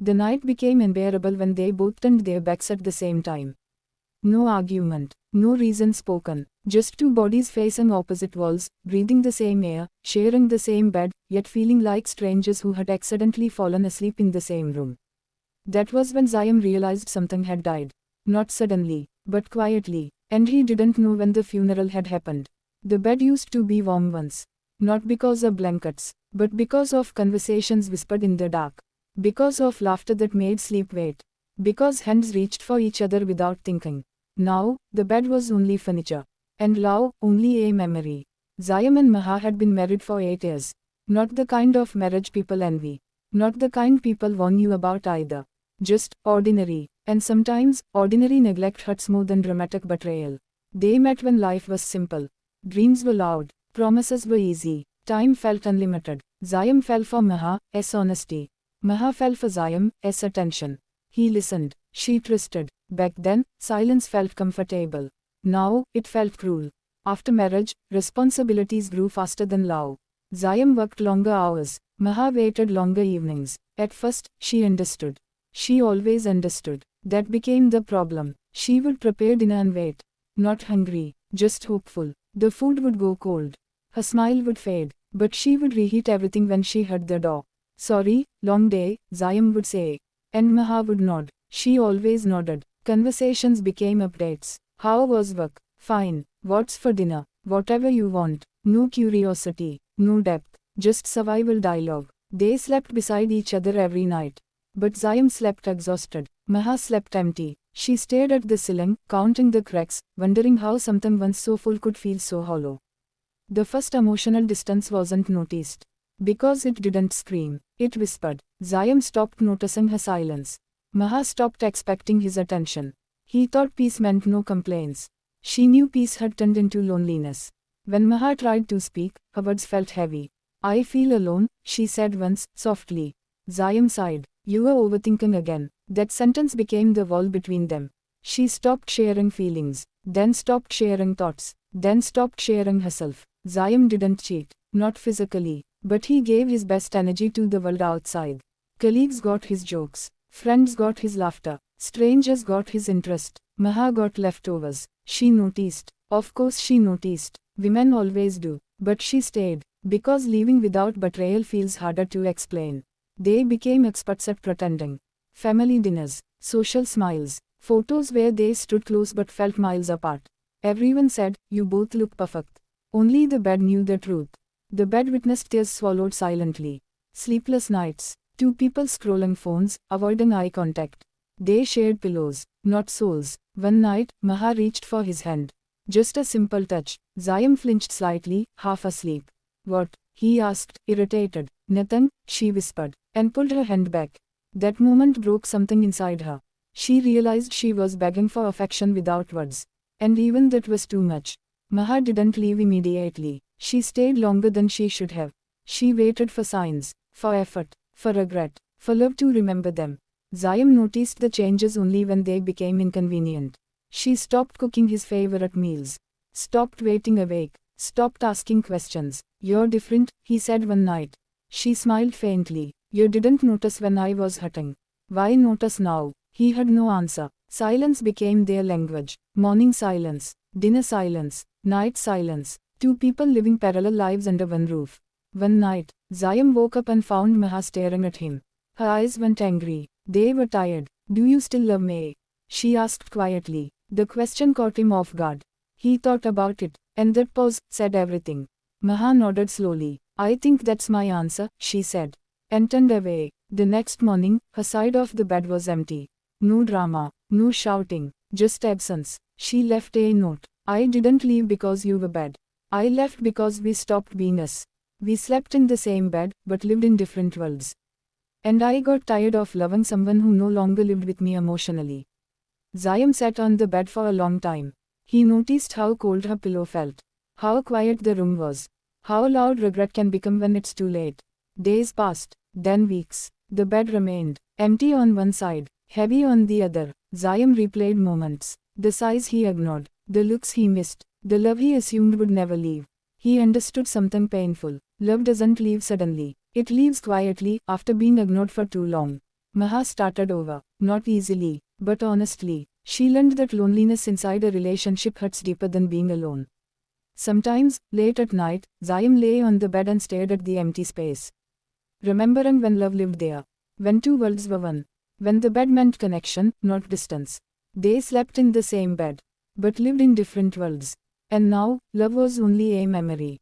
The night became unbearable when they both turned their backs at the same time. No argument, no reason spoken, just two bodies facing opposite walls, breathing the same air, sharing the same bed, yet feeling like strangers who had accidentally fallen asleep in the same room. That was when Zion realized something had died. Not suddenly, but quietly, and he didn't know when the funeral had happened. The bed used to be warm once. Not because of blankets, but because of conversations whispered in the dark. Because of laughter that made sleep wait. Because hands reached for each other without thinking. Now, the bed was only furniture. And love, only a memory. Zion and Maha had been married for 8 years. Not the kind of marriage people envy. Not the kind people warn you about either. Just ordinary, and sometimes, ordinary neglect hurts more than dramatic betrayal. They met when life was simple. Dreams were loud, promises were easy, time felt unlimited. Zion fell for Maha's honesty. Maha fell for Ziam's attention. He listened, she trusted. Back then, silence felt comfortable. Now, it felt cruel. After marriage, responsibilities grew faster than love. Ziam worked longer hours. Maha waited longer evenings. At first, she understood. She always understood. That became the problem. She would prepare dinner and wait. Not hungry, just hopeful. The food would go cold. Her smile would fade, but she would reheat everything when she heard the door. Sorry, long day, Ziam would say. And Maha would nod. She always nodded. Conversations became updates. How was work? Fine. What's for dinner? Whatever you want. No curiosity, no depth, just survival dialogue. They slept beside each other every night. But Ziam slept exhausted. Maha slept empty. She stared at the ceiling, counting the cracks, wondering how something once so full could feel so hollow. The first emotional distance wasn't noticed. Because it didn't scream, it whispered. Ziam stopped noticing her silence. Maha stopped expecting his attention. He thought peace meant no complaints. She knew peace had turned into loneliness. When Maha tried to speak, her words felt heavy. I feel alone, she said once, softly. Ziam sighed. You were overthinking again. That sentence became the wall between them. She stopped sharing feelings, then stopped sharing thoughts, then stopped sharing herself. Ziam didn't cheat, not physically, but he gave his best energy to the world outside. Colleagues got his jokes, friends got his laughter, strangers got his interest. Maha got leftovers. She noticed. Of course she noticed. Women always do. But she stayed, because leaving without betrayal feels harder to explain. They became experts at pretending. Family dinners, social smiles, photos where they stood close but felt miles apart. Everyone said, you both look perfect. Only the bed knew the truth. The bed witnessed tears swallowed silently. Sleepless nights, two people scrolling phones, avoiding eye contact. They shared pillows, not souls. One night, Maha reached for his hand. Just a simple touch. Ziam flinched slightly, half asleep. What? He asked, irritated. Nothing, she whispered, and pulled her hand back. That moment broke something inside her. She realized she was begging for affection without words. And even that was too much. Maha didn't leave immediately. She stayed longer than she should have. She waited for signs, for effort, for regret, for love to remember them. Ziam noticed the changes only when they became inconvenient. She stopped cooking his favorite meals, stopped waiting awake, stopped asking questions. You're different, he said one night. She smiled faintly. You didn't notice when I was hurting. Why notice now? He had no answer. Silence became their language. Morning silence, dinner silence, night silence. Two people living parallel lives under one roof. One night, Ziam woke up and found Maha staring at him. Her eyes went angry. They were tired. Do you still love me? She asked quietly. The question caught him off guard. He thought about it, and that pause said everything. Maha nodded slowly. I think that's my answer, she said. And turned away. The next morning, her side of the bed was empty. No drama, no shouting, just absence. She left a note. I didn't leave because you were bad. I left because we stopped being us. We slept in the same bed, but lived in different worlds. And I got tired of loving someone who no longer lived with me emotionally. Ziam sat on the bed for a long time. He noticed how cold her pillow felt. How quiet the room was. How loud regret can become when it's too late. Days passed, then weeks. The bed remained, empty on one side, heavy on the other. Ziam replayed moments. The sighs he ignored, the looks he missed, the love he assumed would never leave. He understood something painful. Love doesn't leave suddenly. It leaves quietly, after being ignored for too long. Maha started over, not easily, but honestly. She learned that loneliness inside a relationship hurts deeper than being alone. Sometimes, late at night, Zayam lay on the bed and stared at the empty space. Remembering when love lived there. When two worlds were one. When the bed meant connection, not distance. They slept in the same bed, but lived in different worlds. And now, love was only a memory.